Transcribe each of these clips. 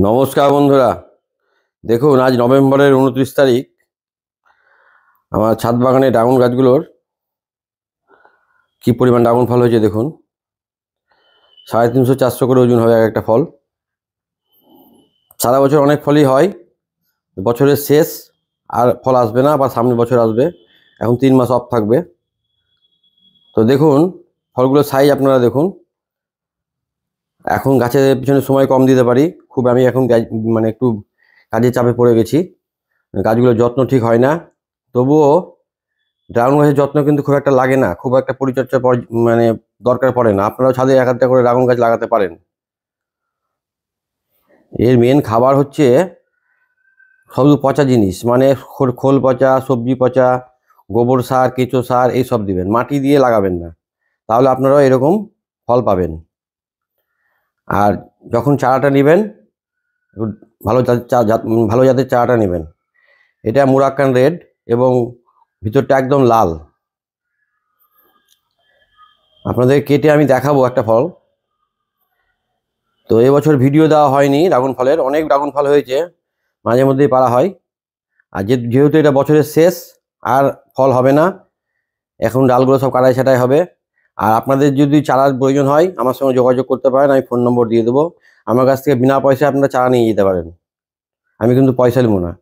নমস্কার বন্ধুরা, দেখুন আজ নভেম্বরের 29 তারিখ। আমার ছাদ বাগানে ড্রাগন গাছগুলোর কি পরিমাণ ড্রাগন ফল হয়েছে দেখুন। 350-400 করে ওজন হবে এক একটা ফল। সারা বছর অনেক ফলই হয়, বছরের শেষ আর ফল আসবে না, আবার সামনের বছর আসবে। এখন 3 মাস অফ থাকবে। তো দেখুন ফলগুলোর সাইজ আপনারা দেখুন। এখন গাছের পিছনে সময় কম দিতে পারি, আমি এখন একটু কাজের চাপে পড়ে গেছি। গাছগুলোর যত্ন ঠিক হয় না, তবুও ড্রাগন গাছের যত্ন কিন্তু খুব একটা লাগে না, খুব একটা পরিচর্যা দরকার পড়ে না। আপনারাও ছাদে এক একটা করে ড্রাগন গাছ লাগাতে পারেন। এর মেন খাবার হচ্ছে শুধু পচা জিনিস, খোল পচা, সবজি পচা, গোবর সার, কেঁচো সার এইসব দিবেন, মাটি দিয়ে লাগাবেন না, তাহলে আপনারাও এরকম ফল পাবেন। আর যখন চারাটা নেবেন, ভালো ভালো জাতের চারাটা নেবেন। এটা মুরাক্কান রেড এবং ভিতরটা একদম লাল। আপনাদের কেটে আমি দেখাবো একটা ফল। তো এবছর ভিডিও দেওয়া হয়নি ড্রাগন ফলের, অনেক ড্রাগন ফল হয়েছে, মাঝে মধ্যেই পারা হয়। আর যেহেতু এটা বছরের শেষ, আর ফল হবে না, এখন ডালগুলো সব কাটাই ছাঁটাই হবে। আর আপনাদের যদি চারার প্রয়োজন হয় আমার সঙ্গে যোগাযোগ করতে পারেন, আমি ফোন নম্বর দিয়ে দেবো। আমার কাছ থেকে বিনা পয়সায় আপনারা চারা নিয়ে যেতে পারেন, আমি কিন্তু পয়সা নেব না।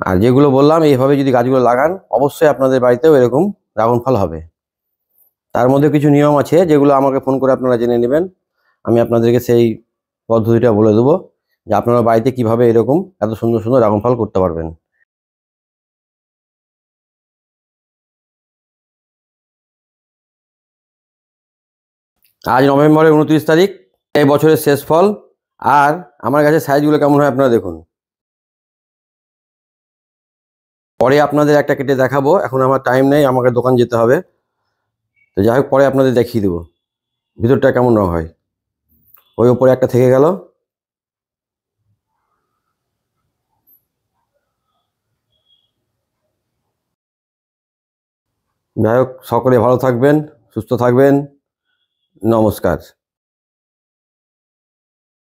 আর যেগুলো বললাম এইভাবে যদি গাছগুলো লাগান, অবশ্যই আপনাদের বাড়িতেও এরকম ড্রাগন ফল হবে। তার মধ্যে কিছু নিয়ম আছে, যেগুলো আমাকে ফোন করে আপনারা জেনে নেবেন। আমি আপনাদেরকে সেই পদ্ধতিটা বলে দেবো, যে আপনারা বাড়িতে কিভাবে এরকম এত সুন্দর সুন্দর ড্রাগন ফল করতে পারবেন। আজ নভেম্বরের 29 তারিখ, এই বছরের শেষ ফল। আর আমার কাছে সাইজগুলো কেমন হয় আপনারা দেখুন। পরে আপনাদের একটা কেটে দেখাবো, এখন আমার টাইম নেই, আমাকে দোকান যেতে হবে। তো যাই হোক, পরে আপনাদের দেখিয়ে দেবো ভিতরটা কেমন রং হয়। ওই ওপরে একটা থেকে গেল। যাই হোক, সকলে ভালো থাকবেন, সুস্থ থাকবেন। নমস্কার।